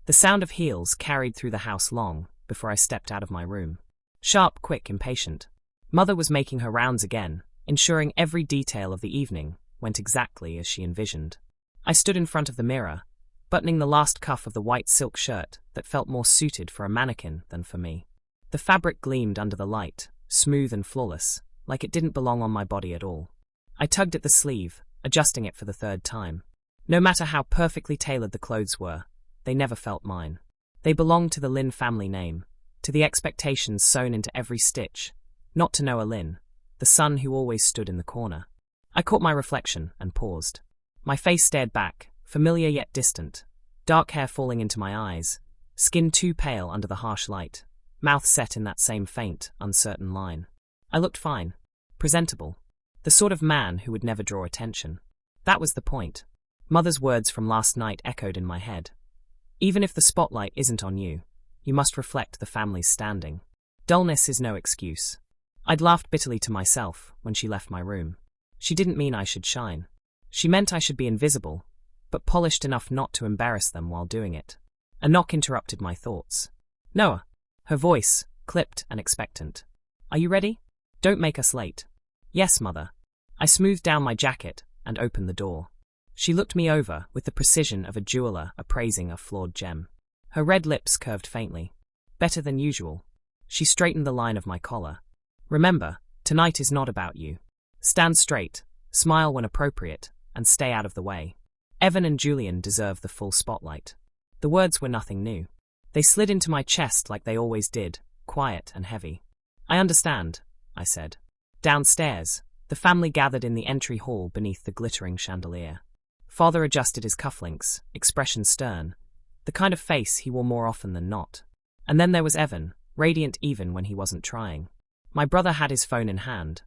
The sound of heels carried through the house long before I stepped out of my room. Sharp, quick, impatient. Mother was making her rounds again, ensuring every detail of the evening went exactly as she envisioned. I stood in front of the mirror, buttoning the last cuff of the white silk shirt that felt more suited for a mannequin than for me. The fabric gleamed under the light, smooth and flawless, like it didn't belong on my body at all. I tugged at the sleeve, adjusting it for the third time. No matter how perfectly tailored the clothes were, they never felt mine. They belonged to the Lin family name, to the expectations sewn into every stitch, not to Noah Lin, the son who always stood in the corner. I caught my reflection and paused. My face stared back, familiar yet distant, dark hair falling into my eyes, skin too pale under the harsh light, mouth set in that same faint, uncertain line. I looked fine, presentable, the sort of man who would never draw attention. That was the point. Mother's words from last night echoed in my head. Even if the spotlight isn't on you, you must reflect the family's standing. Dullness is no excuse. I'd laughed bitterly to myself when she left my room. She didn't mean I should shine. She meant I should be invisible, but polished enough not to embarrass them while doing it. A knock interrupted my thoughts. Noah. Her voice, clipped and expectant. Are you ready? Don't make us late. Yes, Mother. I smoothed down my jacket and opened the door. She looked me over with the precision of a jeweler appraising a flawed gem. Her red lips curved faintly. Better than usual. She straightened the line of my collar. Remember, tonight is not about you. Stand straight, smile when appropriate, and stay out of the way. Evan and Julian deserve the full spotlight. The words were nothing new. They slid into my chest like they always did, quiet and heavy. I understand, I said. Downstairs, the family gathered in the entry hall beneath the glittering chandelier. Father adjusted his cufflinks, expression stern, the kind of face he wore more often than not. And then there was Evan, radiant even when he wasn't trying. My brother had his phone in hand,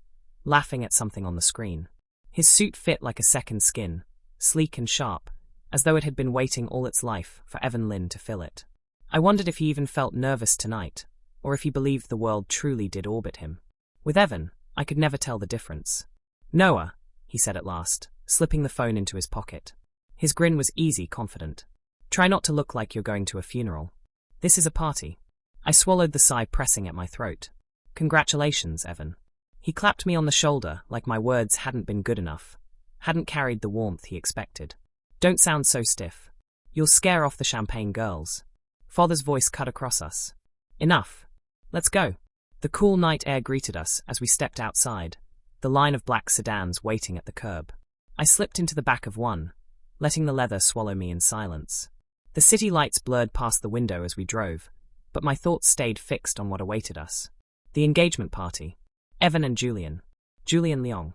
laughing at something on the screen. His suit fit like a second skin, sleek and sharp, as though it had been waiting all its life for Evan Lin to fill it. I wondered if he even felt nervous tonight, or if he believed the world truly did orbit him. With Evan, I could never tell the difference. Noah, he said at last, slipping the phone into his pocket. His grin was easy, confident. Try not to look like you're going to a funeral. This is a party. I swallowed the sigh pressing at my throat. Congratulations, Evan. He clapped me on the shoulder like my words hadn't been good enough, hadn't carried the warmth he expected. Don't sound so stiff. You'll scare off the champagne girls. Father's voice cut across us. Enough. Let's go. The cool night air greeted us as we stepped outside, the line of black sedans waiting at the curb. I slipped into the back of one, letting the leather swallow me in silence. The city lights blurred past the window as we drove, but my thoughts stayed fixed on what awaited us. The engagement party. Evan and Julian. Julian Leong.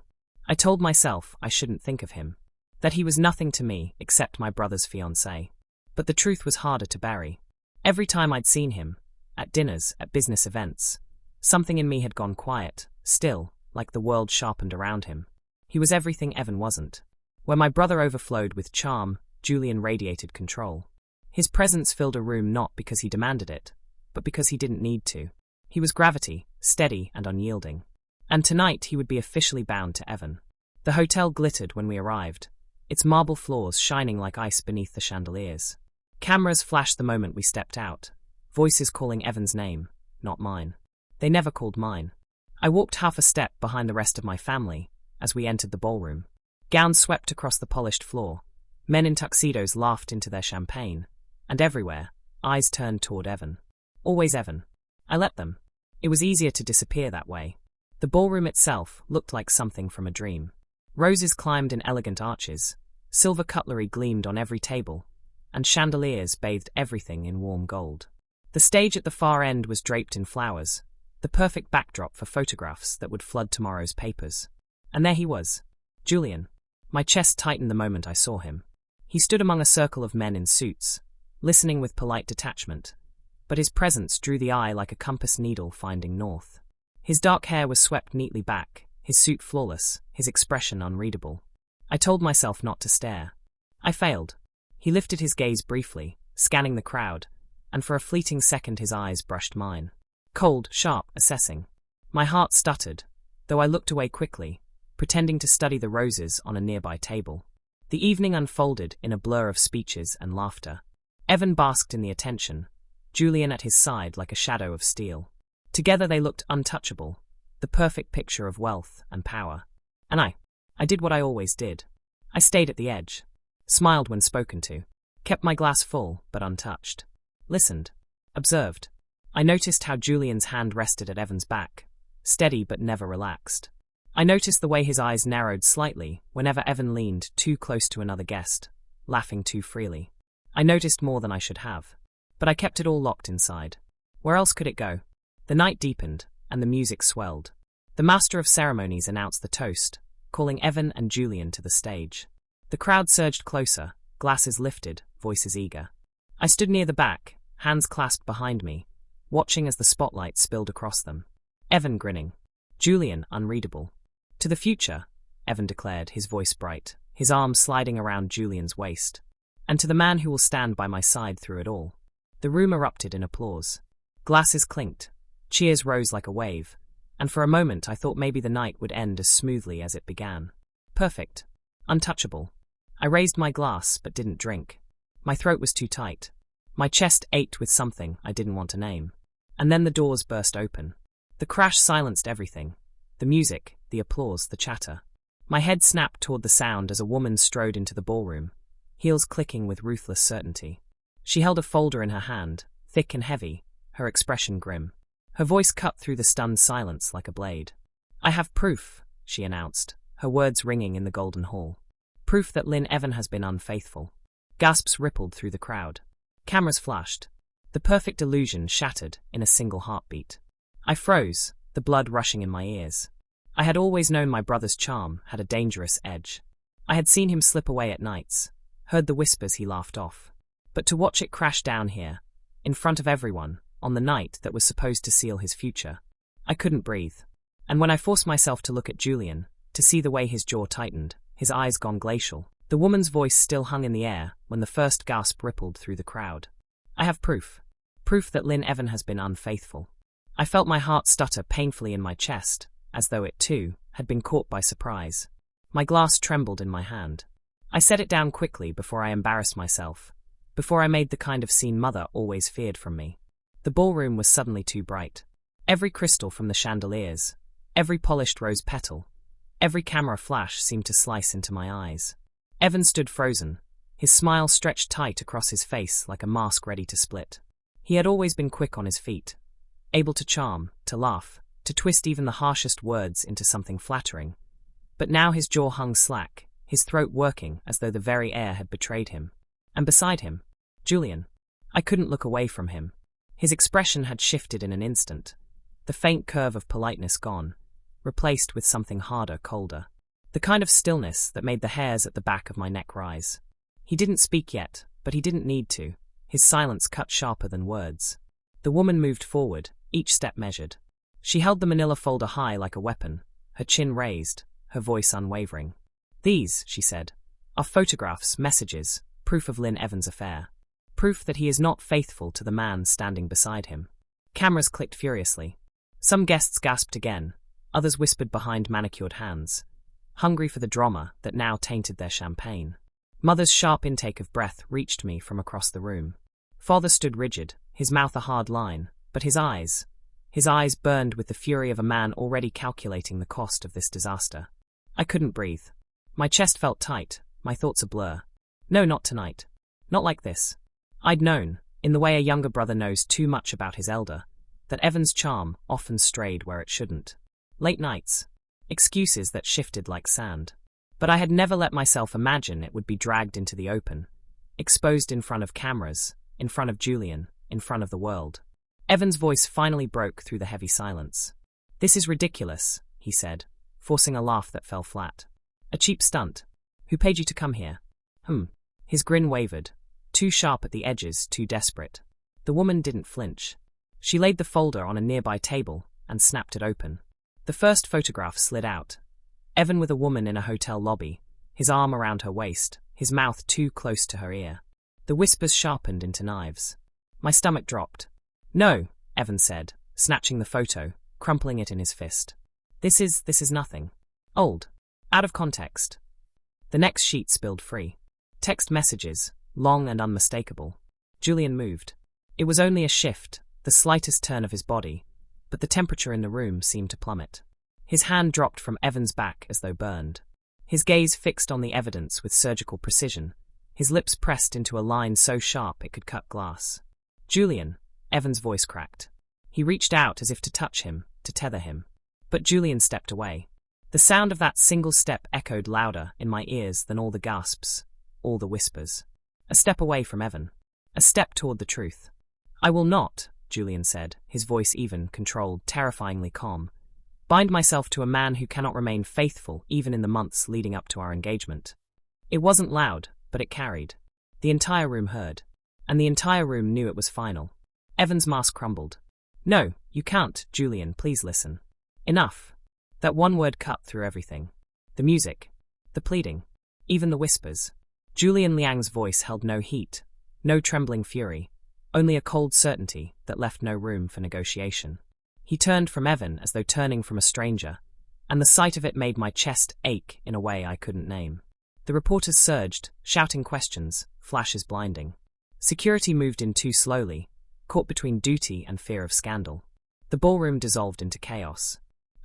I told myself I shouldn't think of him, that he was nothing to me except my brother's fiancé. But the truth was harder to bury. Every time I'd seen him, at dinners, at business events, something in me had gone quiet, still, like the world sharpened around him. He was everything Evan wasn't. Where my brother overflowed with charm, Julian radiated control. His presence filled a room not because he demanded it, but because he didn't need to. He was gravity, steady and unyielding. And tonight he would be officially bound to Evan. The hotel glittered when we arrived, its marble floors shining like ice beneath the chandeliers. Cameras flashed the moment we stepped out, voices calling Evan's name, not mine. They never called mine. I walked half a step behind the rest of my family as we entered the ballroom. Gowns swept across the polished floor, men in tuxedos laughed into their champagne, and everywhere, eyes turned toward Evan. Always Evan. I let them. It was easier to disappear that way. The ballroom itself looked like something from a dream. Roses climbed in elegant arches, silver cutlery gleamed on every table, and chandeliers bathed everything in warm gold. The stage at the far end was draped in flowers, the perfect backdrop for photographs that would flood tomorrow's papers. And there he was, Julian. My chest tightened the moment I saw him. He stood among a circle of men in suits, listening with polite detachment, but his presence drew the eye like a compass needle finding north. His dark hair was swept neatly back, his suit flawless, his expression unreadable. I told myself not to stare. I failed. He lifted his gaze briefly, scanning the crowd, and for a fleeting second his eyes brushed mine. Cold, sharp, assessing. My heart stuttered, though I looked away quickly, pretending to study the roses on a nearby table. The evening unfolded in a blur of speeches and laughter. Evan basked in the attention, Julian at his side like a shadow of steel. Together they looked untouchable, the perfect picture of wealth and power. And I did what I always did. I stayed at the edge, smiled when spoken to, kept my glass full but untouched, listened, observed. I noticed how Julian's hand rested at Evan's back, steady but never relaxed. I noticed the way his eyes narrowed slightly whenever Evan leaned too close to another guest, laughing too freely. I noticed more than I should have, but I kept it all locked inside. Where else could it go? The night deepened, and the music swelled. The master of ceremonies announced the toast, calling Evan and Julian to the stage. The crowd surged closer, glasses lifted, voices eager. I stood near the back, hands clasped behind me, watching as the spotlight spilled across them. Evan grinning. Julian unreadable. To the future, Evan declared, his voice bright, his arms sliding around Julian's waist. And to the man who will stand by my side through it all. The room erupted in applause. Glasses clinked, cheers rose like a wave, and for a moment I thought maybe the night would end as smoothly as it began. Perfect. Untouchable. I raised my glass but didn't drink. My throat was too tight. My chest ached with something I didn't want to name. And then the doors burst open. The crash silenced everything. The music, the applause, the chatter. My head snapped toward the sound as a woman strode into the ballroom, heels clicking with ruthless certainty. She held a folder in her hand, thick and heavy, her expression grim. Her voice cut through the stunned silence like a blade. "I have proof," she announced, her words ringing in the golden hall. "Proof that Lynn Evan has been unfaithful." Gasps rippled through the crowd. Cameras flashed. The perfect illusion shattered in a single heartbeat. I froze, the blood rushing in my ears. I had always known my brother's charm had a dangerous edge. I had seen him slip away at nights, heard the whispers he laughed off. But to watch it crash down here, in front of everyone, on the night that was supposed to seal his future, I couldn't breathe. And when I forced myself to look at Julian, to see the way his jaw tightened, his eyes gone glacial, the woman's voice still hung in the air when the first gasp rippled through the crowd. "I have proof. Proof that Lynn Evan has been unfaithful." I felt my heart stutter painfully in my chest, as though it, too, had been caught by surprise. My glass trembled in my hand. I set it down quickly before I embarrassed myself, before I made the kind of scene Mother always feared from me. The ballroom was suddenly too bright. Every crystal from the chandeliers, every polished rose petal, every camera flash seemed to slice into my eyes. Evan stood frozen, his smile stretched tight across his face like a mask ready to split. He had always been quick on his feet, able to charm, to laugh, to twist even the harshest words into something flattering. But now his jaw hung slack, his throat working as though the very air had betrayed him. And beside him, Julian. I couldn't look away from him. His expression had shifted in an instant, the faint curve of politeness gone, replaced with something harder, colder. The kind of stillness that made the hairs at the back of my neck rise. He didn't speak yet, but he didn't need to. His silence cut sharper than words. The woman moved forward, each step measured. She held the manila folder high like a weapon, her chin raised, her voice unwavering. "These," she said, "are photographs, messages, proof of Lynn Evans' affair. Proof that he is not faithful to the man standing beside him." Cameras clicked furiously. Some guests gasped again, others whispered behind manicured hands, hungry for the drama that now tainted their champagne. Mother's sharp intake of breath reached me from across the room. Father stood rigid, his mouth a hard line, but his eyes burned with the fury of a man already calculating the cost of this disaster. I couldn't breathe. My chest felt tight, my thoughts a blur. No, not tonight. Not like this. I'd known, in the way a younger brother knows too much about his elder, that Evan's charm often strayed where it shouldn't. Late nights. Excuses that shifted like sand. But I had never let myself imagine it would be dragged into the open, exposed in front of cameras, in front of Julian, in front of the world. Evan's voice finally broke through the heavy silence. "This is ridiculous," he said, forcing a laugh that fell flat. "A cheap stunt. Who paid you to come here?" His grin wavered, too sharp at the edges, too desperate. The woman didn't flinch. She laid the folder on a nearby table and snapped it open. The first photograph slid out. Evan with a woman in a hotel lobby, his arm around her waist, his mouth too close to her ear. The whispers sharpened into knives. My stomach dropped. "No," Evan said, snatching the photo, crumpling it in his fist. This is nothing. Old. Out of context." The next sheet spilled free. Text messages, long and unmistakable. Julian moved. It was only a shift, the slightest turn of his body, but the temperature in the room seemed to plummet. His hand dropped from Evan's back as though burned. His gaze fixed on the evidence with surgical precision, his lips pressed into a line so sharp it could cut glass. Julian, Evan's voice cracked. He reached out as if to touch him, to tether him. But Julian stepped away. The sound of that single step echoed louder in my ears than all the gasps, all the whispers. A step away from Evan. A step toward the truth. "I will not," Julian said, his voice even, controlled, terrifyingly calm, "bind myself to a man who cannot remain faithful even in the months leading up to our engagement." It wasn't loud, but it carried. The entire room heard. And the entire room knew it was final. Evan's mask crumbled. "No, you can't, Julian, please listen. Enough." That one word cut through everything. The music. The pleading. Even the whispers. Julian Leong's voice held no heat, no trembling fury, only a cold certainty that left no room for negotiation. He turned from Evan as though turning from a stranger, and the sight of it made my chest ache in a way I couldn't name. The reporters surged, shouting questions, flashes blinding. Security moved in too slowly, caught between duty and fear of scandal. The ballroom dissolved into chaos.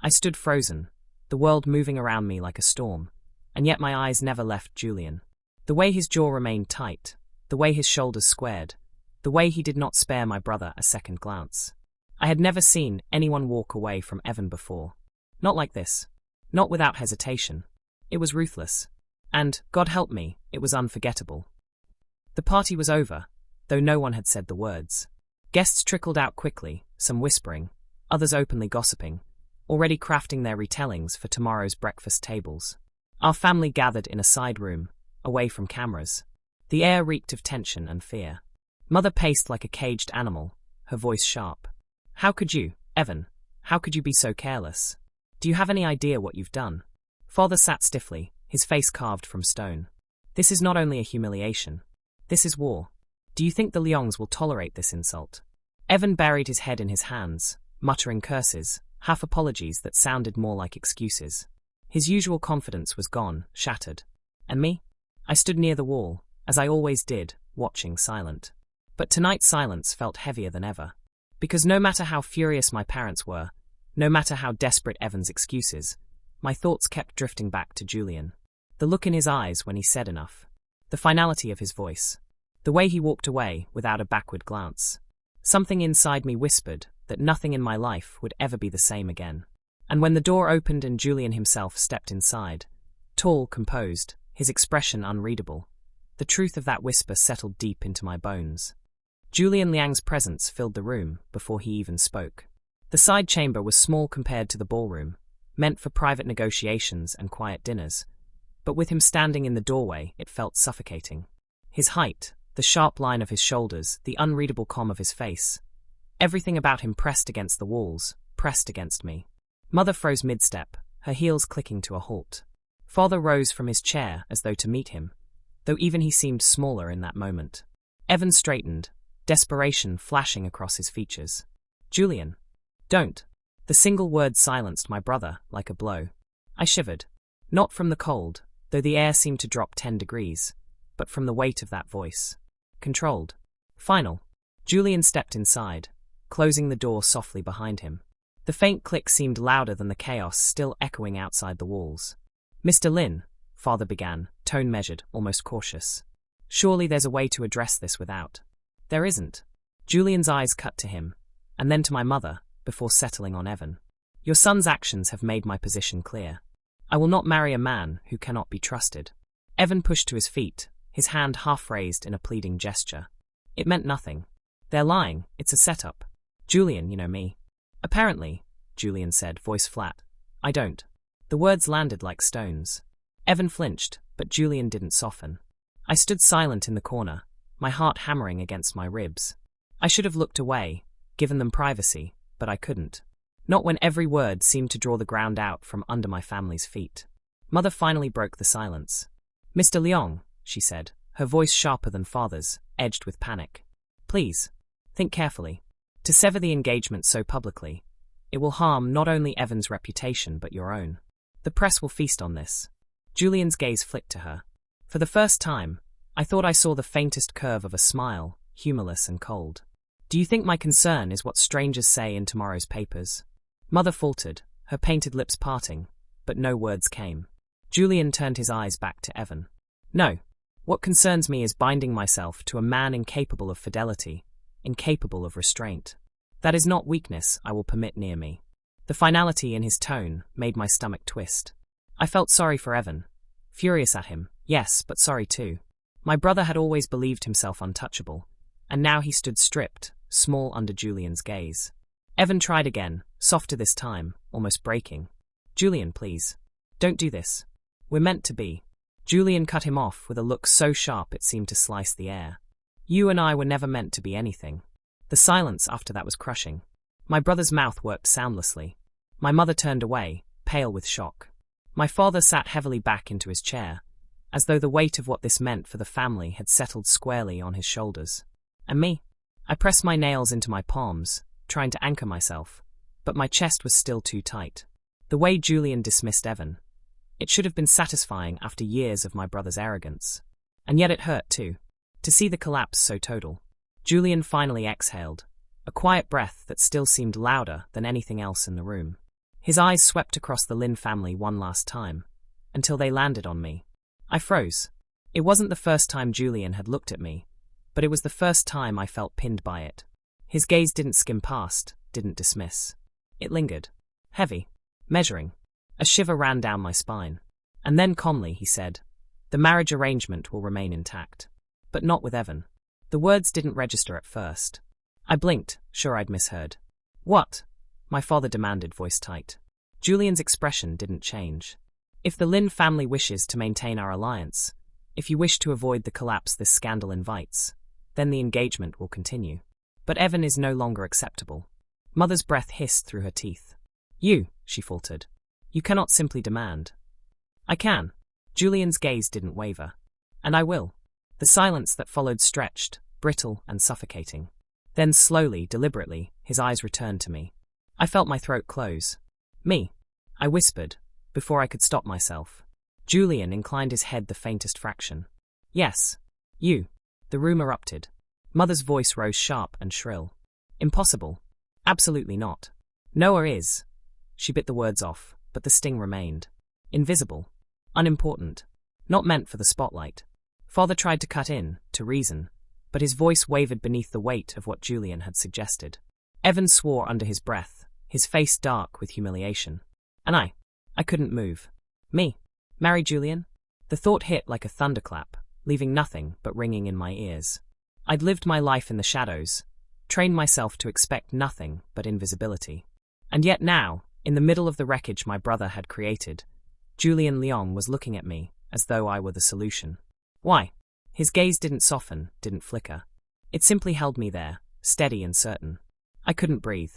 I stood frozen, the world moving around me like a storm, and yet my eyes never left Julian. The way his jaw remained tight, the way his shoulders squared, the way he did not spare my brother a second glance. I had never seen anyone walk away from Evan before. Not like this. Not without hesitation. It was ruthless. And, God help me, it was unforgettable. The party was over, though no one had said the words. Guests trickled out quickly, some whispering, others openly gossiping, already crafting their retellings for tomorrow's breakfast tables. Our family gathered in a side room, away from cameras. The air reeked of tension and fear. Mother paced like a caged animal, her voice sharp. "How could you, Evan? How could you be so careless? Do you have any idea what you've done?" Father sat stiffly, his face carved from stone. "This is not only a humiliation. This is war. Do you think the Leongs will tolerate this insult?" Evan buried his head in his hands, muttering curses, half apologies that sounded more like excuses. His usual confidence was gone, shattered. And me? I stood near the wall, as I always did, watching, silent. But tonight's silence felt heavier than ever. Because no matter how furious my parents were, no matter how desperate Evan's excuses, my thoughts kept drifting back to Julian. The look in his eyes when he said enough. The finality of his voice. The way he walked away without a backward glance. Something inside me whispered that nothing in my life would ever be the same again. And when the door opened and Julian himself stepped inside, tall, composed, his expression unreadable, the truth of that whisper settled deep into my bones. Julian Leong's presence filled the room before he even spoke. The side chamber was small compared to the ballroom, meant for private negotiations and quiet dinners, but with him standing in the doorway, it felt suffocating. His height, the sharp line of his shoulders, the unreadable calm of his face, everything about him pressed against the walls, pressed against me. Mother froze mid-step, her heels clicking to a halt. Father rose from his chair as though to meet him, though even he seemed smaller in that moment. Evan straightened, desperation flashing across his features. "Julian, don't." The single word silenced my brother like a blow. I shivered. Not from the cold, though the air seemed to drop 10 degrees, but from the weight of that voice. Controlled. Final. Julian stepped inside, closing the door softly behind him. The faint click seemed louder than the chaos still echoing outside the walls. "Mr. Lin," Father began, tone measured, almost cautious. "Surely there's a way to address this without." "There isn't." Julian's eyes cut to him, and then to my mother, before settling on Evan. "Your son's actions have made my position clear. I will not marry a man who cannot be trusted." Evan pushed to his feet, his hand half raised in a pleading gesture. "It meant nothing. They're lying, it's a setup. Julian, you know me." "Apparently," Julian said, voice flat. "I don't." The words landed like stones. Evan flinched, but Julian didn't soften. I stood silent in the corner, my heart hammering against my ribs. I should have looked away, given them privacy, but I couldn't. Not when every word seemed to draw the ground out from under my family's feet. Mother finally broke the silence. "Mr. Leong," she said, her voice sharper than Father's, edged with panic. "Please, think carefully. To sever the engagement so publicly, it will harm not only Evan's reputation but your own. The press will feast on this." Julian's gaze flicked to her. For the first time, I thought I saw the faintest curve of a smile, humorless and cold. Do you think my concern is what strangers say in tomorrow's papers? Mother faltered, her painted lips parting, but no words came. Julian turned his eyes back to Evan. No. What concerns me is binding myself to a man incapable of fidelity, incapable of restraint. That is not weakness I will permit near me. The finality in his tone made my stomach twist. I felt sorry for Evan. Furious at him, yes, but sorry too. My brother had always believed himself untouchable, and now he stood stripped, small under Julian's gaze. Evan tried again, softer this time, almost breaking. Julian, please. Don't do this. We're meant to be. Julian cut him off with a look so sharp it seemed to slice the air. You and I were never meant to be anything. The silence after that was crushing. My brother's mouth worked soundlessly. My mother turned away, pale with shock. My father sat heavily back into his chair, as though the weight of what this meant for the family had settled squarely on his shoulders. And me? I pressed my nails into my palms, trying to anchor myself, but my chest was still too tight. The way Julian dismissed Evan, it should have been satisfying after years of my brother's arrogance. And yet it hurt too, to see the collapse so total. Julian finally exhaled, a quiet breath that still seemed louder than anything else in the room. His eyes swept across the Lin family one last time, until they landed on me. I froze. It wasn't the first time Julian had looked at me, but it was the first time I felt pinned by it. His gaze didn't skim past, didn't dismiss. It lingered. Heavy. Measuring. A shiver ran down my spine. And then calmly he said, "The marriage arrangement will remain intact. But not with Evan." The words didn't register at first. I blinked, sure I'd misheard. What? My father demanded, voice tight. Julian's expression didn't change. If the Lin family wishes to maintain our alliance, if you wish to avoid the collapse this scandal invites, then the engagement will continue. But Evan is no longer acceptable. Mother's breath hissed through her teeth. You, she faltered. You cannot simply demand. I can. Julian's gaze didn't waver. And I will. The silence that followed stretched, brittle and suffocating. Then slowly, deliberately, his eyes returned to me. I felt my throat close. Me, I whispered, before I could stop myself. Julian inclined his head the faintest fraction. Yes. You. The room erupted. Mother's voice rose sharp and shrill. Impossible. Absolutely not. Noah is. She bit the words off, but the sting remained. Invisible. Unimportant. Not meant for the spotlight. Father tried to cut in, to reason, but his voice wavered beneath the weight of what Julian had suggested. Evan swore under his breath, his face dark with humiliation. And I couldn't move. Me? Marry Julian? The thought hit like a thunderclap, leaving nothing but ringing in my ears. I'd lived my life in the shadows, trained myself to expect nothing but invisibility. And yet now, in the middle of the wreckage my brother had created, Julian Leong was looking at me as though I were the solution. Why? His gaze didn't soften, didn't flicker. It simply held me there, steady and certain. I couldn't breathe.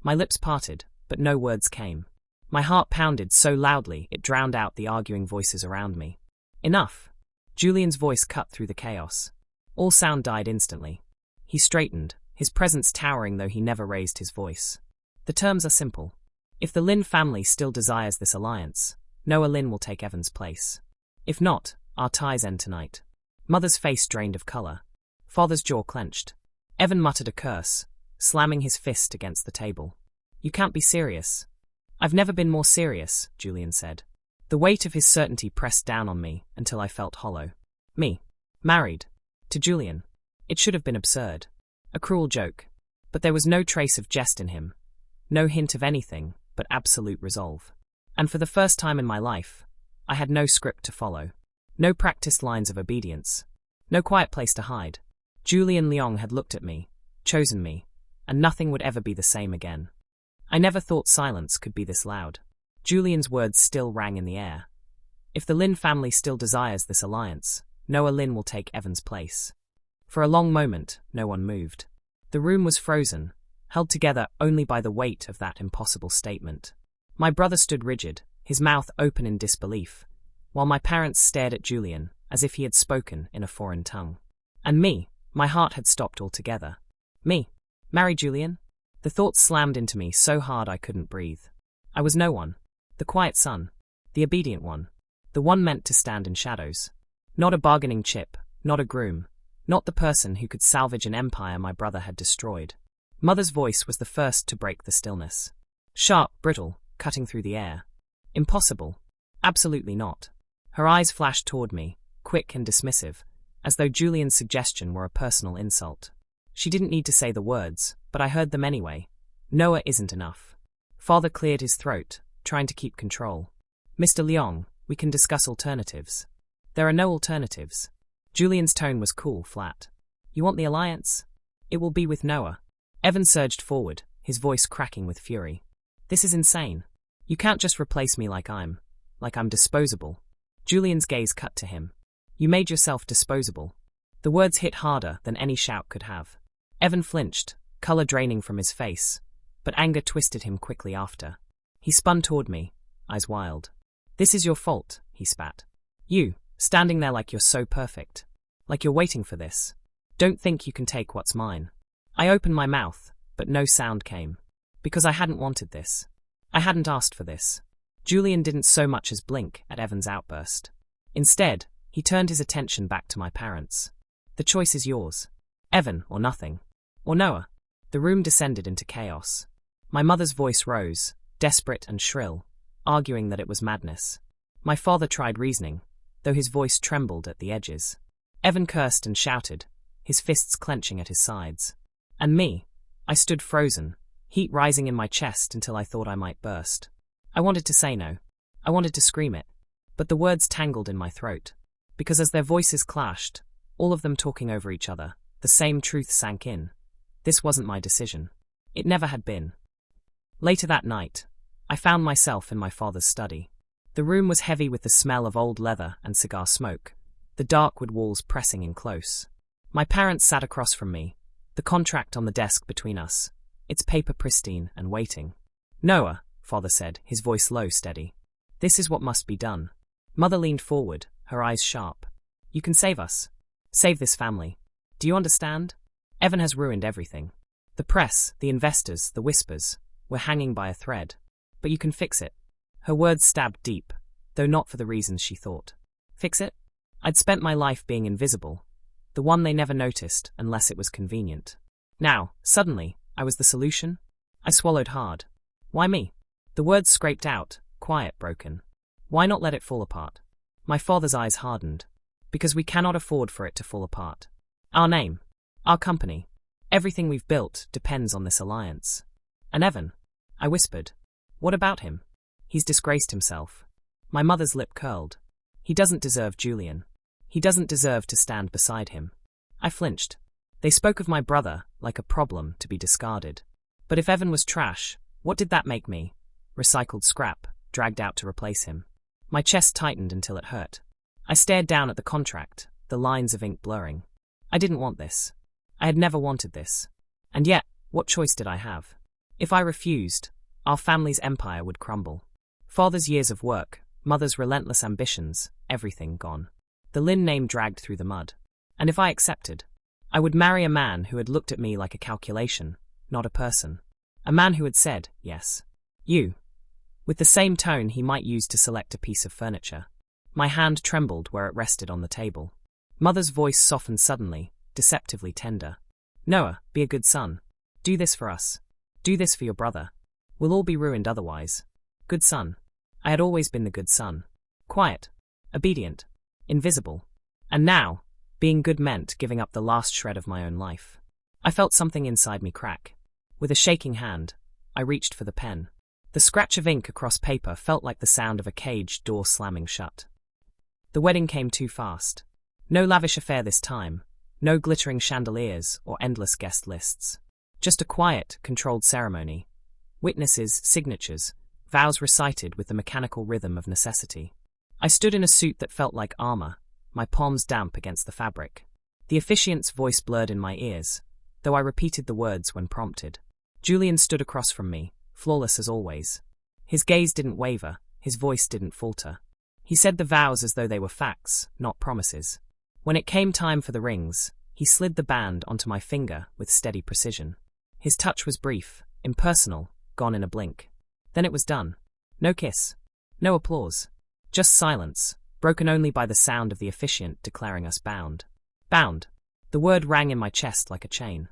My lips parted, but no words came. My heart pounded so loudly it drowned out the arguing voices around me. Enough. Julian's voice cut through the chaos. All sound died instantly. He straightened, his presence towering though he never raised his voice. The terms are simple. If the Lin family still desires this alliance, Noah Lin will take Evan's place. If not, our ties end tonight. Mother's face drained of color. Father's jaw clenched. Evan muttered a curse, slamming his fist against the table. You can't be serious. I've never been more serious, Julian said. The weight of his certainty pressed down on me until I felt hollow. Me. Married. To Julian. It should have been absurd. A cruel joke. But there was no trace of jest in him. No hint of anything but absolute resolve. And for the first time in my life, I had no script to follow. No practiced lines of obedience. No quiet place to hide. Julian Leong had looked at me, chosen me, and nothing would ever be the same again. I never thought silence could be this loud. Julian's words still rang in the air. If the Lin family still desires this alliance, Noah Lin will take Evan's place. For a long moment, no one moved. The room was frozen, held together only by the weight of that impossible statement. My brother stood rigid, his mouth open in disbelief, while my parents stared at Julian as if he had spoken in a foreign tongue. And me, my heart had stopped altogether. Me? Marry Julian? The thought slammed into me so hard I couldn't breathe. I was no one. The quiet son. The obedient one. The one meant to stand in shadows. Not a bargaining chip, not a groom, not the person who could salvage an empire my brother had destroyed. Mother's voice was the first to break the stillness. Sharp, brittle, cutting through the air. Impossible. Absolutely not. Her eyes flashed toward me, quick and dismissive, as though Julian's suggestion were a personal insult. She didn't need to say the words, but I heard them anyway. Noah isn't enough. Father cleared his throat, trying to keep control. Mr. Leong, we can discuss alternatives. There are no alternatives. Julian's tone was cool, flat. You want the alliance? It will be with Noah. Evan surged forward, his voice cracking with fury. This is insane. You can't just replace me like I'm disposable. Julian's gaze cut to him. You made yourself disposable. The words hit harder than any shout could have. Evan flinched, color draining from his face, but anger twisted him quickly after. He spun toward me, eyes wild. This is your fault, he spat. You, standing there like you're so perfect. Like you're waiting for this. Don't think you can take what's mine. I opened my mouth, but no sound came. Because I hadn't wanted this. I hadn't asked for this. Julian didn't so much as blink at Evan's outburst. Instead, he turned his attention back to my parents. The choice is yours. Evan or nothing. Or Noah. The room descended into chaos. My mother's voice rose, desperate and shrill, arguing that it was madness. My father tried reasoning, though his voice trembled at the edges. Evan cursed and shouted, his fists clenching at his sides. And me, I stood frozen, heat rising in my chest until I thought I might burst. I wanted to say no. I wanted to scream it. But the words tangled in my throat. Because as their voices clashed, all of them talking over each other, the same truth sank in. This wasn't my decision. It never had been. Later that night, I found myself in my father's study. The room was heavy with the smell of old leather and cigar smoke, the dark wood walls pressing in close. My parents sat across from me, the contract on the desk between us, its paper pristine and waiting. Noah, father said, his voice low, steady. This is what must be done. Mother leaned forward, her eyes sharp. You can save us. Save this family. Do you understand? Evan has ruined everything. The press, the investors, the whispers, we're hanging by a thread. But you can fix it. Her words stabbed deep, though not for the reasons she thought. Fix it? I'd spent my life being invisible, the one they never noticed unless it was convenient. Now, suddenly, I was the solution? I swallowed hard. Why me? The words scraped out, quiet, broken. Why not let it fall apart? My father's eyes hardened. Because we cannot afford for it to fall apart. Our name, our company, everything we've built depends on this alliance. And Evan, I whispered. What about him? He's disgraced himself. My mother's lip curled. He doesn't deserve Julian. He doesn't deserve to stand beside him. I flinched. They spoke of my brother like a problem to be discarded. But if Evan was trash, what did that make me? Recycled scrap, dragged out to replace him. My chest tightened until it hurt. I stared down at the contract, the lines of ink blurring. I didn't want this. I had never wanted this. And yet, what choice did I have? If I refused, our family's empire would crumble. Father's years of work, mother's relentless ambitions, everything gone. The Lin name dragged through the mud. And if I accepted, I would marry a man who had looked at me like a calculation, not a person. A man who had said, yes, you, with the same tone he might use to select a piece of furniture. My hand trembled where it rested on the table. Mother's voice softened suddenly, deceptively tender. Noah, be a good son. Do this for us. Do this for your brother. We'll all be ruined otherwise. Good son. I had always been the good son. Quiet. Obedient. Invisible. And now, being good meant giving up the last shred of my own life. I felt something inside me crack. With a shaking hand, I reached for the pen. The scratch of ink across paper felt like the sound of a caged door slamming shut. The wedding came too fast. No lavish affair this time, no glittering chandeliers or endless guest lists. Just a quiet, controlled ceremony. Witnesses, signatures, vows recited with the mechanical rhythm of necessity. I stood in a suit that felt like armor, my palms damp against the fabric. The officiant's voice blurred in my ears, though I repeated the words when prompted. Julian stood across from me, flawless as always. His gaze didn't waver, his voice didn't falter. He said the vows as though they were facts, not promises. When it came time for the rings, he slid the band onto my finger with steady precision. His touch was brief, impersonal, gone in a blink. Then it was done. No kiss. No applause. Just silence, broken only by the sound of the officiant declaring us bound. Bound. The word rang in my chest like a chain.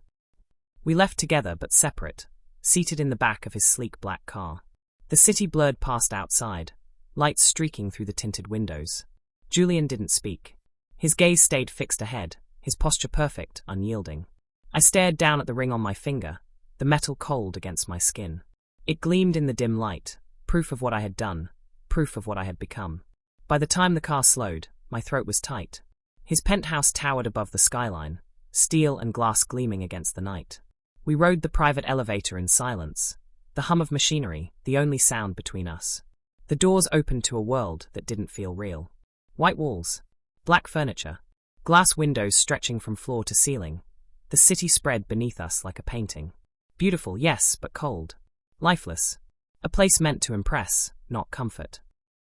We left together but separate, seated in the back of his sleek black car. The city blurred past outside, lights streaking through the tinted windows. Julian didn't speak. His gaze stayed fixed ahead, his posture perfect, unyielding. I stared down at the ring on my finger, the metal cold against my skin. It gleamed in the dim light, proof of what I had done, proof of what I had become. By the time the car slowed, my throat was tight. His penthouse towered above the skyline, steel and glass gleaming against the night. We rode the private elevator in silence, the hum of machinery, the only sound between us. The doors opened to a world that didn't feel real. White walls, black furniture, glass windows stretching from floor to ceiling. The city spread beneath us like a painting. Beautiful, yes, but cold. Lifeless. A place meant to impress, not comfort.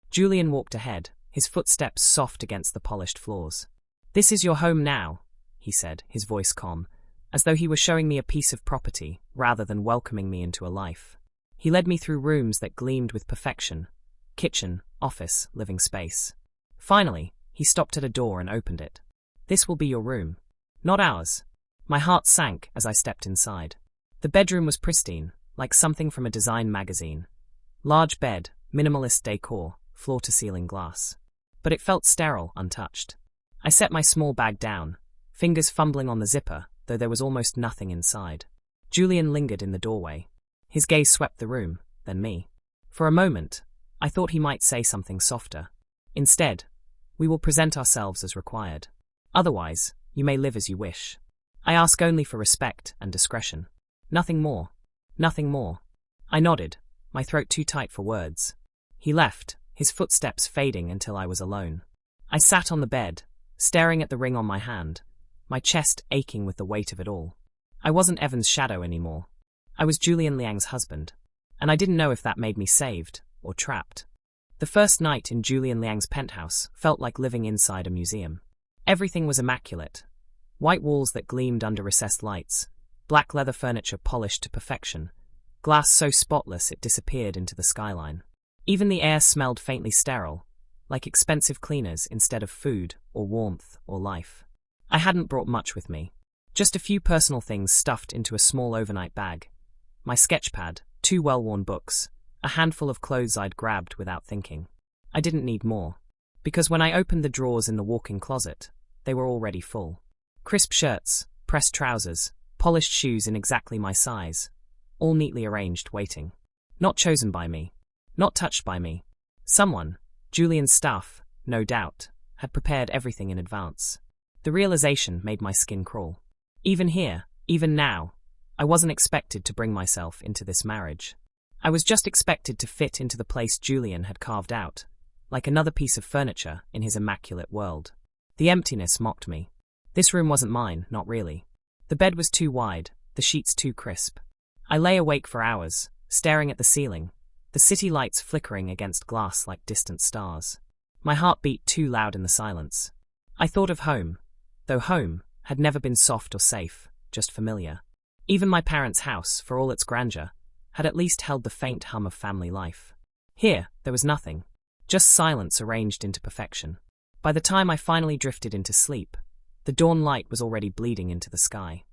Julian walked ahead, his footsteps soft against the polished floors. "This is your home now," he said, his voice calm, as though he were showing me a piece of property rather than welcoming me into a life. He led me through rooms that gleamed with perfection. Kitchen, office, living space. Finally, he stopped at a door and opened it. "This will be your room. Not ours." My heart sank as I stepped inside. The bedroom was pristine, like something from a design magazine. Large bed, minimalist decor, floor-to-ceiling glass. But it felt sterile, untouched. I set my small bag down, fingers fumbling on the zipper, though there was almost nothing inside. Julian lingered in the doorway. His gaze swept the room, then me. For a moment, I thought he might say something softer. Instead, "We will present ourselves as required. Otherwise, you may live as you wish. I ask only for respect and discretion. Nothing more. Nothing more." I nodded, my throat too tight for words. He left, his footsteps fading until I was alone. I sat on the bed, staring at the ring on my hand, my chest aching with the weight of it all. I wasn't Evan's shadow anymore. I was Julian Leong's husband, and I didn't know if that made me saved or trapped. The first night in Julian Leong's penthouse felt like living inside a museum. Everything was immaculate. White walls that gleamed under recessed lights, black leather furniture polished to perfection, glass so spotless it disappeared into the skyline. Even the air smelled faintly sterile, like expensive cleaners instead of food or warmth or life. I hadn't brought much with me. Just a few personal things stuffed into a small overnight bag. My sketch pad, 2 well-worn books, a handful of clothes I'd grabbed without thinking. I didn't need more, because when I opened the drawers in the walk-in closet, they were already full. Crisp shirts, pressed trousers, polished shoes in exactly my size, all neatly arranged, waiting. Not chosen by me. Not touched by me. Someone, Julian's staff, no doubt, had prepared everything in advance. The realization made my skin crawl. Even here, even now, I wasn't expected to bring myself into this marriage. I was just expected to fit into the place Julian had carved out, like another piece of furniture in his immaculate world. The emptiness mocked me. This room wasn't mine, not really. The bed was too wide, the sheets too crisp. I lay awake for hours, staring at the ceiling, the city lights flickering against glass like distant stars. My heart beat too loud in the silence. I thought of home, though home had never been soft or safe, just familiar. Even my parents' house, for all its grandeur, had at least held the faint hum of family life. Here, there was nothing, just silence arranged into perfection. By the time I finally drifted into sleep, the dawn light was already bleeding into the sky.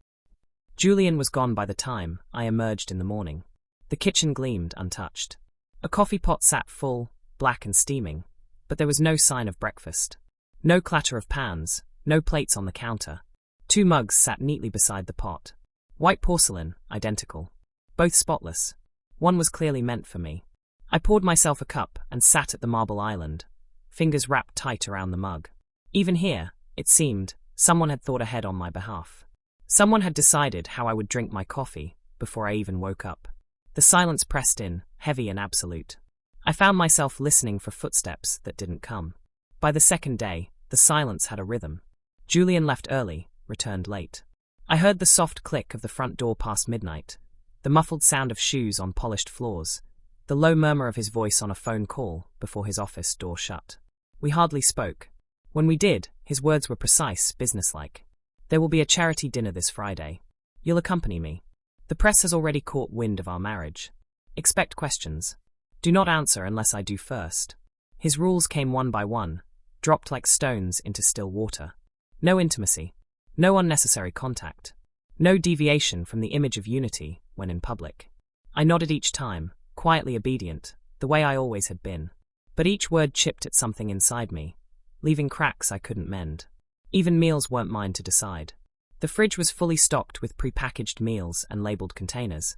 Julian was gone by the time I emerged in the morning. The kitchen gleamed untouched. A coffee pot sat full, black and steaming, but there was no sign of breakfast. No clatter of pans, no plates on the counter. 2 mugs sat neatly beside the pot. White porcelain, identical. Both spotless. One was clearly meant for me. I poured myself a cup and sat at the marble island, fingers wrapped tight around the mug. Even here, it seemed, someone had thought ahead on my behalf. Someone had decided how I would drink my coffee before I even woke up. The silence pressed in, heavy and absolute. I found myself listening for footsteps that didn't come. By the second day, the silence had a rhythm. Julian left early, returned late. I heard the soft click of the front door past midnight, the muffled sound of shoes on polished floors, the low murmur of his voice on a phone call before his office door shut. We hardly spoke. When we did, his words were precise, businesslike. "There will be a charity dinner this Friday. You'll accompany me. The press has already caught wind of our marriage. Expect questions. Do not answer unless I do first." His rules came one by one, dropped like stones into still water. No intimacy. No unnecessary contact. No deviation from the image of unity when in public. I nodded each time, quietly obedient, the way I always had been. But each word chipped at something inside me, leaving cracks I couldn't mend. Even meals weren't mine to decide. The fridge was fully stocked with prepackaged meals and labeled containers,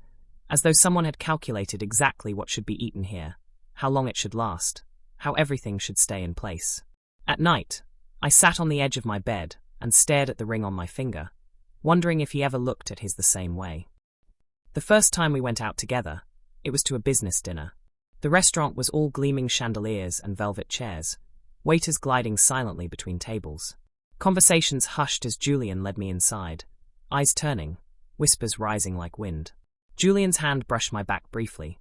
as though someone had calculated exactly what should be eaten here, how long it should last, how everything should stay in place. At night, I sat on the edge of my bed and stared at the ring on my finger, wondering if he ever looked at his the same way. The first time we went out together, it was to a business dinner. The restaurant was all gleaming chandeliers and velvet chairs, waiters gliding silently between tables. Conversations hushed as Julian led me inside, eyes turning, whispers rising like wind. Julian's hand brushed my back briefly,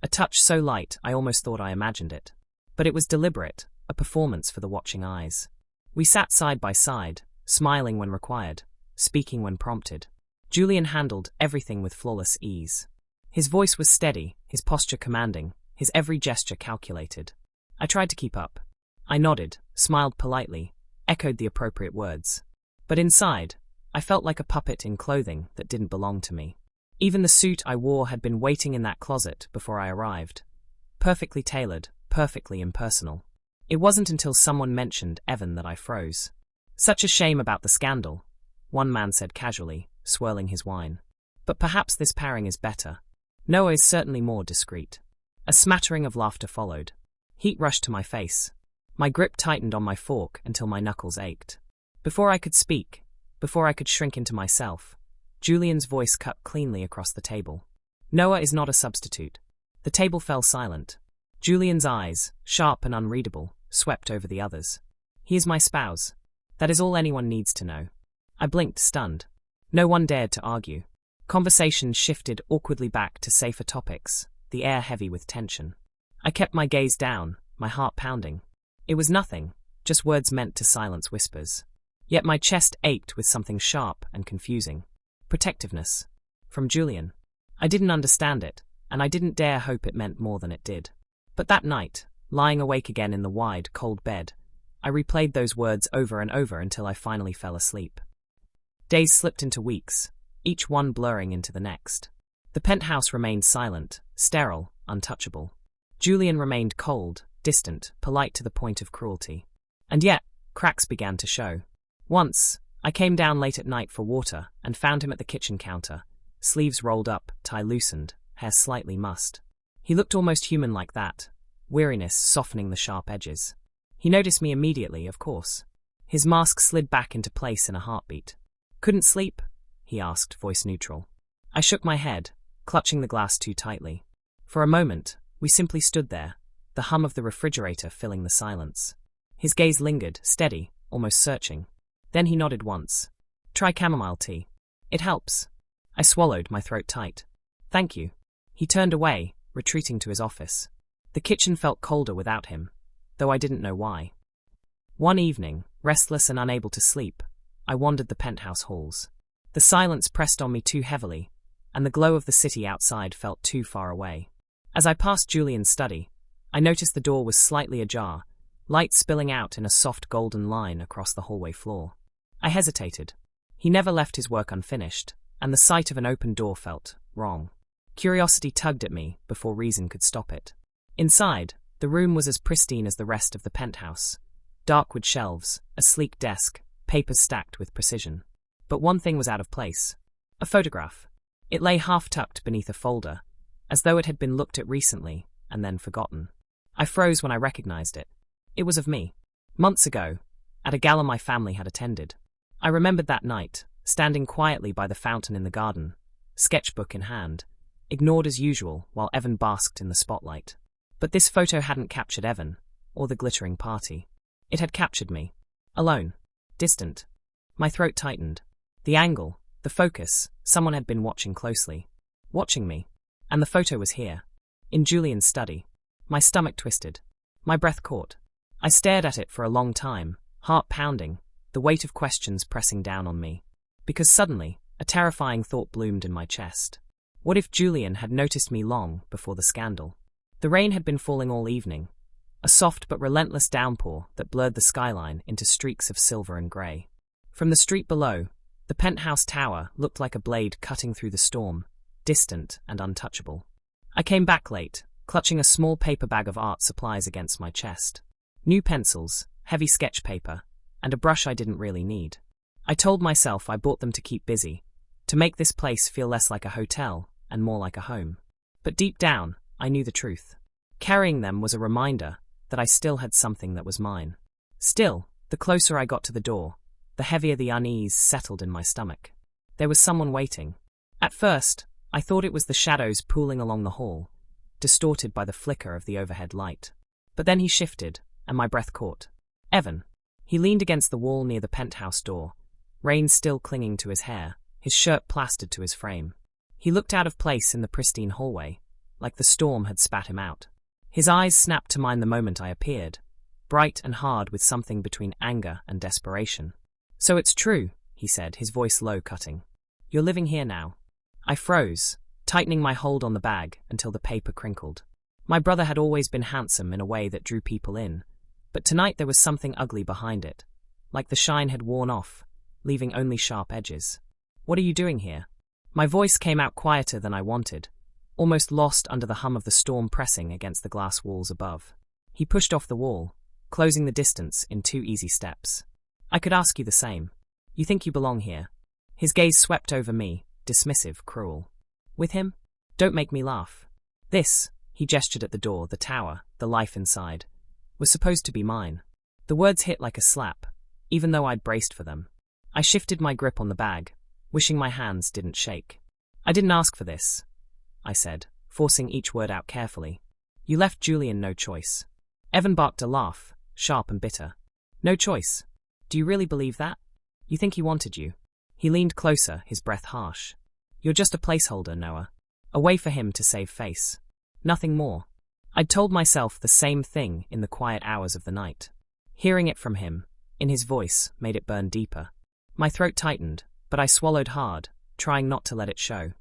a touch so light I almost thought I imagined it. But it was deliberate, a performance for the watching eyes. We sat side by side, smiling when required, speaking when prompted. Julian handled everything with flawless ease. His voice was steady, his posture commanding, his every gesture calculated. I tried to keep up. I nodded, smiled politely, echoed the appropriate words. But inside, I felt like a puppet in clothing that didn't belong to me. Even the suit I wore had been waiting in that closet before I arrived. Perfectly tailored, perfectly impersonal. It wasn't until someone mentioned Evan that I froze. Such a shame about the scandal, one man said casually, swirling his wine. But perhaps this pairing is better. Noah is certainly more discreet. A smattering of laughter followed. Heat rushed to my face. My grip tightened on my fork until my knuckles ached. Before I could speak, before I could shrink into myself, Julian's voice cut cleanly across the table. Noah is not a substitute. The table fell silent. Julian's eyes, sharp and unreadable, swept over the others. He is my spouse. That is all anyone needs to know. I blinked, stunned. No one dared to argue. Conversation shifted awkwardly back to safer topics, the air heavy with tension. I kept my gaze down, my heart pounding. It was nothing, just words meant to silence whispers. Yet my chest ached with something sharp and confusing. Protectiveness. From Julian. I didn't understand it, and I didn't dare hope it meant more than it did. But that night, lying awake again in the wide, cold bed, I replayed those words over and over until I finally fell asleep. Days slipped into weeks, each one blurring into the next. The penthouse remained silent, sterile, untouchable. Julian remained cold, distant, polite to the point of cruelty. And yet, cracks began to show. Once, I came down late at night for water and found him at the kitchen counter, sleeves rolled up, tie loosened, hair slightly mussed. He looked almost human like that, weariness softening the sharp edges. He noticed me immediately, of course. His mask slid back into place in a heartbeat. "Couldn't sleep?" he asked, voice neutral. I shook my head, clutching the glass too tightly. For a moment, we simply stood there, the hum of the refrigerator filling the silence. His gaze lingered, steady, almost searching. Then he nodded once. "Try chamomile tea. It helps." I swallowed, my throat tight. "Thank you." He turned away, retreating to his office. The kitchen felt colder without him, though I didn't know why. One evening, restless and unable to sleep, I wandered the penthouse halls. The silence pressed on me too heavily, and the glow of the city outside felt too far away. As I passed Julian's study, I noticed the door was slightly ajar, light spilling out in a soft golden line across the hallway floor. I hesitated. He never left his work unfinished, and the sight of an open door felt wrong. Curiosity tugged at me before reason could stop it. Inside, the room was as pristine as the rest of the penthouse. Dark wood shelves, a sleek desk, papers stacked with precision. But one thing was out of place. A photograph. It lay half-tucked beneath a folder, as though it had been looked at recently and then forgotten. I froze when I recognized it. It was of me. Months ago, at a gala my family had attended. I remembered that night, standing quietly by the fountain in the garden, sketchbook in hand, ignored as usual while Evan basked in the spotlight. But this photo hadn't captured Evan, or the glittering party. It had captured me. Alone. Distant. My throat tightened. The angle, the focus, someone had been watching closely. Watching me. And the photo was here. In Julian's study. My stomach twisted. My breath caught. I stared at it for a long time, heart pounding, the weight of questions pressing down on me. Because suddenly, a terrifying thought bloomed in my chest. What if Julian had noticed me long before the scandal? The rain had been falling all evening, a soft but relentless downpour that blurred the skyline into streaks of silver and grey. From the street below, The penthouse tower looked like a blade cutting through the storm, distant and untouchable. I came back late, clutching a small paper bag of art supplies against my chest. New pencils, heavy sketch paper, and a brush I didn't really need. I told myself I bought them to keep busy, to make this place feel less like a hotel and more like a home. But deep down, I knew the truth. Carrying them was a reminder that I still had something that was mine. Still, the closer I got to the door, the heavier the unease settled in my stomach. There was someone waiting. At first, I thought it was the shadows pooling along the hall, distorted by the flicker of the overhead light. But then he shifted, and my breath caught. Evan. He leaned against the wall near the penthouse door, rain still clinging to his hair, his shirt plastered to his frame. He looked out of place in the pristine hallway, like the storm had spat him out. His eyes snapped to mine the moment I appeared, bright and hard with something between anger and desperation. "So it's true," he said, his voice low cutting. "You're living here now." I froze, tightening my hold on the bag until the paper crinkled. My brother had always been handsome in a way that drew people in, but tonight there was something ugly behind it, like the shine had worn off, leaving only sharp edges. "What are you doing here?" My voice came out quieter than I wanted, almost lost under the hum of the storm pressing against the glass walls above. He pushed off the wall, closing the distance in 2 easy steps. "I could ask you the same. You think you belong here?" His gaze swept over me, dismissive, cruel. "With him? Don't make me laugh. This," he gestured at the door, the tower, the life inside, "was supposed to be mine." The words hit like a slap, even though I'd braced for them. I shifted my grip on the bag, wishing my hands didn't shake. "I didn't ask for this," I said, forcing each word out carefully. "You left Julian no choice." Evan barked a laugh, sharp and bitter. "No choice? Do you really believe that? You think he wanted you?" He leaned closer, his breath harsh. "You're just a placeholder, Noah. A way for him to save face. Nothing more." I'd told myself the same thing in the quiet hours of the night. Hearing it from him, in his voice, made it burn deeper. My throat tightened, but I swallowed hard, trying not to let it show.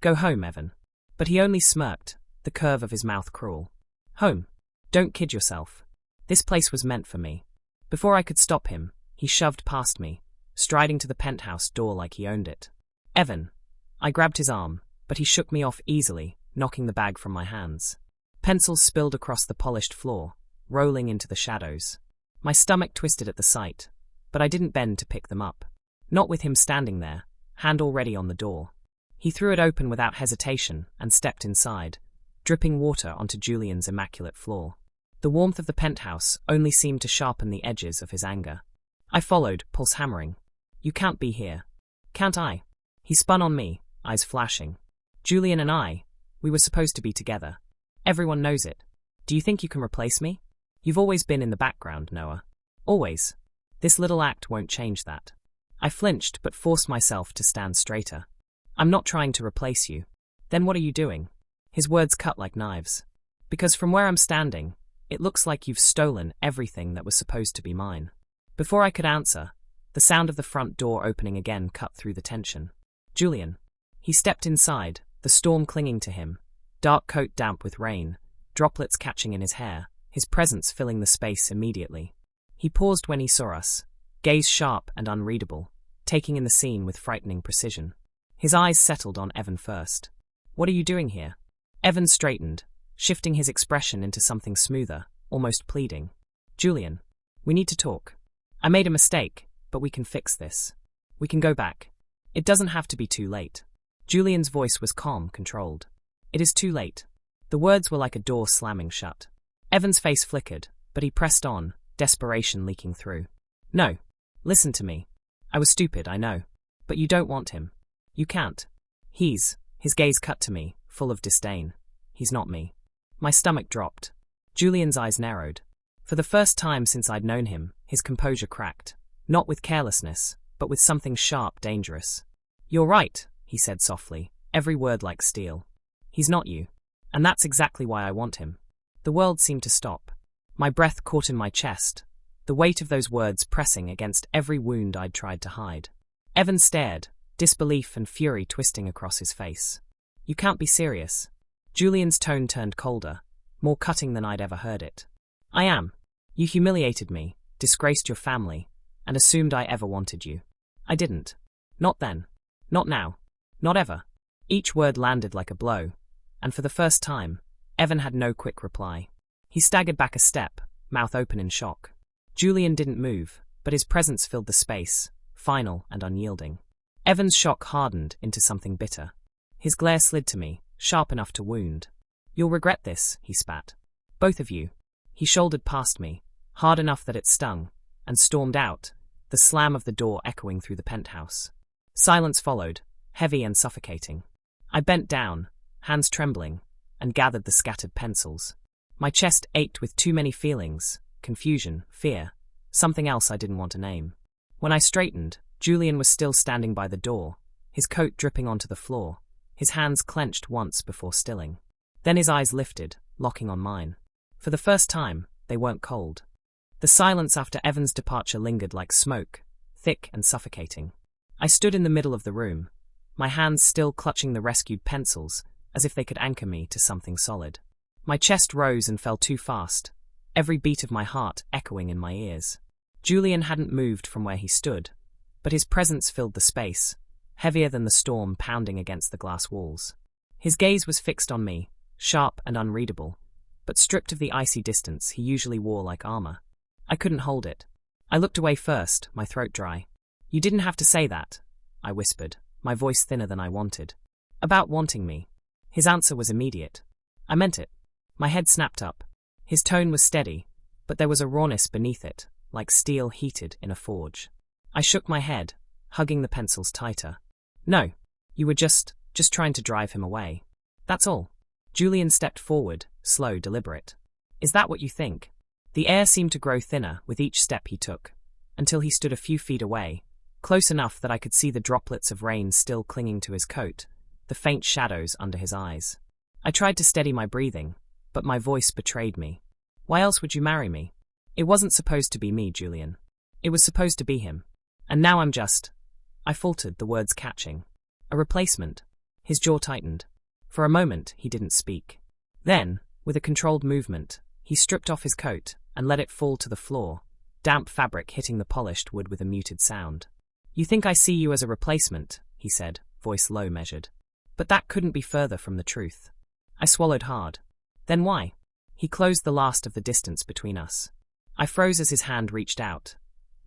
"Go home, Evan." But he only smirked, the curve of his mouth cruel. "Home? Don't kid yourself. This place was meant for me." Before I could stop him, he shoved past me, striding to the penthouse door like he owned it. "Evan." I grabbed his arm, but he shook me off easily, knocking the bag from my hands. Pencils spilled across the polished floor, rolling into the shadows. My stomach twisted at the sight, but I didn't bend to pick them up. Not with him standing there, hand already on the door. He threw it open without hesitation and stepped inside, dripping water onto Julian's immaculate floor. The warmth of the penthouse only seemed to sharpen the edges of his anger. I followed, pulse hammering. "You can't be here." "Can't I?" He spun on me, eyes flashing. "Julian and I, we were supposed to be together. Everyone knows it. Do you think you can replace me? You've always been in the background, Noah. Always. This little act won't change that." I flinched but forced myself to stand straighter. "I'm not trying to replace you." "Then what are you doing?" His words cut like knives. "Because from where I'm standing, it looks like you've stolen everything that was supposed to be mine." Before I could answer, the sound of the front door opening again cut through the tension. "Julian." He stepped inside, the storm clinging to him, dark coat damp with rain, droplets catching in his hair, his presence filling the space immediately. He paused when he saw us, gaze sharp and unreadable, taking in the scene with frightening precision. His eyes settled on Evan first. "What are you doing here?" Evan straightened, shifting his expression into something smoother, almost pleading. "Julian, we need to talk. I made a mistake, but we can fix this. We can go back. It doesn't have to be too late." Julian's voice was calm, controlled. "It is too late." The words were like a door slamming shut. Evan's face flickered, but he pressed on, desperation leaking through. "No. Listen to me. I was stupid, I know. But you don't want him. You can't. His gaze cut to me, full of disdain. "He's not me." My stomach dropped. Julian's eyes narrowed. For the first time since I'd known him, his composure cracked. Not with carelessness, but with something sharp, dangerous. "You're right," he said softly, every word like steel. "He's not you. And that's exactly why I want him." The world seemed to stop. My breath caught in my chest, the weight of those words pressing against every wound I'd tried to hide. Evan stared, disbelief and fury twisting across his face. "You can't be serious." Julian's tone turned colder, more cutting than I'd ever heard it. "I am. You humiliated me, disgraced your family, and assumed I ever wanted you. I didn't. Not then. Not now. Not ever. Each word landed like a blow, and for the first time, Evan had no quick reply. He staggered back a step, mouth open in shock. Julian didn't move, but his presence filled the space, final and unyielding. Evan's shock hardened into something bitter. His glare slid to me, sharp enough to wound. "You'll regret this," he spat. "Both of you." He shouldered past me, hard enough that it stung, and stormed out, the slam of the door echoing through the penthouse. Silence followed, heavy and suffocating. I bent down, hands trembling, and gathered the scattered pencils. My chest ached with too many feelings, confusion, fear, something else I didn't want to name. When I straightened, Julian was still standing by the door, his coat dripping onto the floor, his hands clenched once before stilling. Then his eyes lifted, locking on mine. For the first time, they weren't cold. The silence after Evan's departure lingered like smoke, thick and suffocating. I stood in the middle of the room, my hands still clutching the rescued pencils, as if they could anchor me to something solid. My chest rose and fell too fast, every beat of my heart echoing in my ears. Julian hadn't moved from where he stood, but his presence filled the space, heavier than the storm pounding against the glass walls. His gaze was fixed on me, sharp and unreadable, but stripped of the icy distance he usually wore like armor. I couldn't hold it. I looked away first, my throat dry. "You didn't have to say that," I whispered, my voice thinner than I wanted. "About wanting me." His answer was immediate. "I meant it." My head snapped up. His tone was steady, but there was a rawness beneath it, like steel heated in a forge. I shook my head, hugging the pencils tighter. "No, you were just trying to drive him away. That's all." Julian stepped forward, slow, deliberate. "Is that what you think?" The air seemed to grow thinner with each step he took, until he stood a few feet away, close enough that I could see the droplets of rain still clinging to his coat, the faint shadows under his eyes. I tried to steady my breathing, but my voice betrayed me. "Why else would you marry me? It wasn't supposed to be me, Julian. It was supposed to be him. And now I'm just—" I faltered, the words catching. "A replacement." His jaw tightened. For a moment, he didn't speak. Then, with a controlled movement, he stripped off his coat and let it fall to the floor, damp fabric hitting the polished wood with a muted sound. "You think I see you as a replacement," he said, voice low, measured. "But that couldn't be further from the truth." I swallowed hard. "Then why?" He closed the last of the distance between us. I froze as his hand reached out.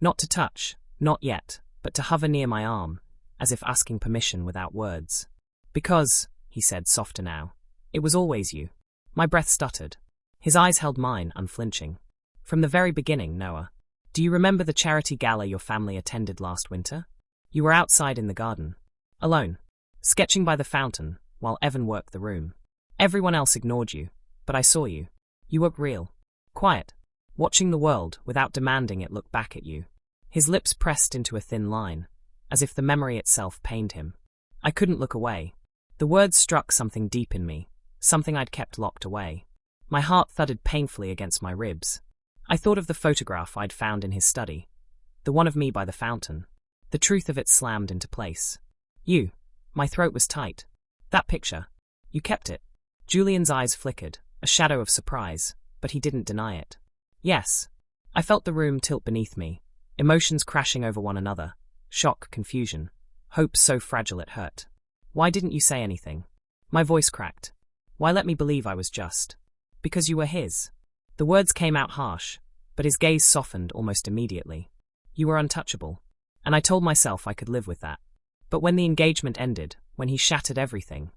Not to touch, not yet, but to hover near my arm, as if asking permission without words. "Because," he said, softer now, "it was always you." My breath stuttered. His eyes held mine, unflinching. "From the very beginning, Noah. Do you remember the charity gala your family attended last winter? You were outside in the garden, alone, sketching by the fountain, while Evan worked the room. Everyone else ignored you, but I saw you. You looked real. Quiet. Watching the world without demanding it look back at you." His lips pressed into a thin line, as if the memory itself pained him. I couldn't look away. The words struck something deep in me, something I'd kept locked away. My heart thudded painfully against my ribs. I thought of the photograph I'd found in his study, the one of me by the fountain. The truth of it slammed into place. "You." My throat was tight. "That picture. You kept it." Julian's eyes flickered, a shadow of surprise, but he didn't deny it. "Yes." I felt the room tilt beneath me, emotions crashing over one another, shock, confusion, hope so fragile it hurt. "Why didn't you say anything?" My voice cracked. "Why let me believe I was just?" "Because you were his." The words came out harsh, but his gaze softened almost immediately. "You were untouchable." And I told myself I could live with that. But when the engagement ended, when he shattered everything,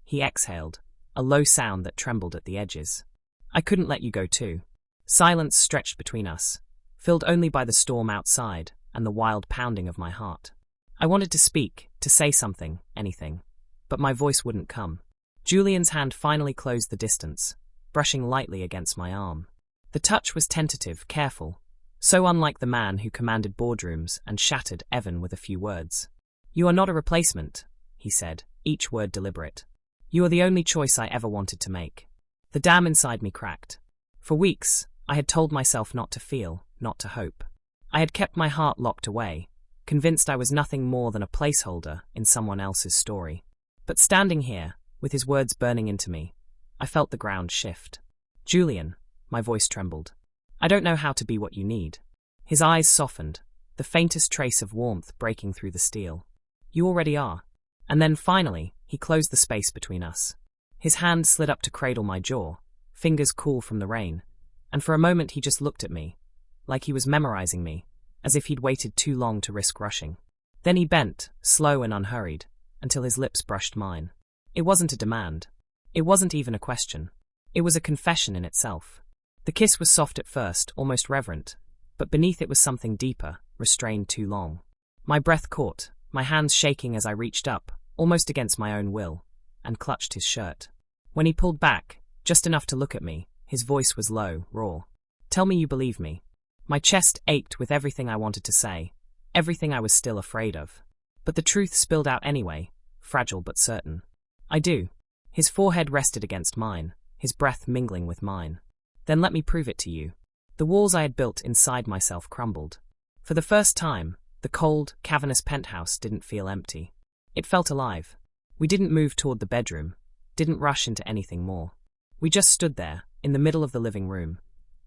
he exhaled, a low sound that trembled at the edges. "I couldn't let you go too." Silence stretched between us, filled only by the storm outside and the wild pounding of my heart. I wanted to speak, to say something, anything, but my voice wouldn't come. Julian's hand finally closed the distance, brushing lightly against my arm. The touch was tentative, careful, so unlike the man who commanded boardrooms and shattered Evan with a few words. "You are not a replacement," he said, each word deliberate. "You are the only choice I ever wanted to make." The dam inside me cracked. For weeks, I had told myself not to feel, not to hope. I had kept my heart locked away, convinced I was nothing more than a placeholder in someone else's story. But standing here, with his words burning into me, I felt the ground shift. "Julian," my voice trembled, "I don't know how to be what you need." His eyes softened, the faintest trace of warmth breaking through the steel. You already are. And then finally, he closed the space between us. His hand slid up to cradle my jaw, fingers cool from the rain, and for a moment he just looked at me, like he was memorizing me, as if he'd waited too long to risk rushing. Then he bent, slow and unhurried, until his lips brushed mine. It wasn't a demand. It wasn't even a question. It was a confession in itself. The kiss was soft at first, almost reverent, but beneath it was something deeper, restrained too long. My breath caught, my hands shaking as I reached up, almost against my own will, and clutched his shirt. When he pulled back, just enough to look at me, his voice was low, raw. Tell me you believe me. My chest ached with everything I wanted to say, everything I was still afraid of. But the truth spilled out anyway, fragile but certain. I do. His forehead rested against mine, his breath mingling with mine. Then let me prove it to you. The walls I had built inside myself crumbled. For the first time, the cold, cavernous penthouse didn't feel empty. It felt alive. We didn't move toward the bedroom, didn't rush into anything more. We just stood there, in the middle of the living room,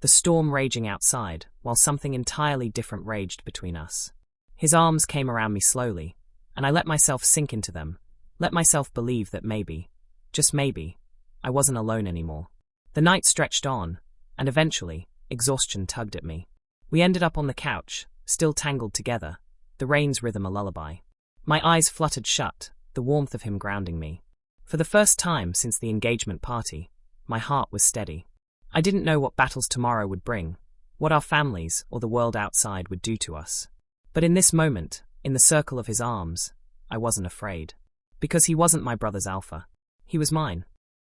the storm raging outside, while something entirely different raged between us. His arms came around me slowly, and I let myself sink into them, let myself believe that maybe, just maybe, I wasn't alone anymore. The night stretched on, and eventually, exhaustion tugged at me. We ended up on the couch, still tangled together, the rain's rhythm a lullaby. My eyes fluttered shut, the warmth of him grounding me. For the first time since the engagement party, my heart was steady. I didn't know what battles tomorrow would bring, what our families or the world outside would do to us. But in this moment, in the circle of his arms, I wasn't afraid. Because he wasn't my brother's alpha. He was mine.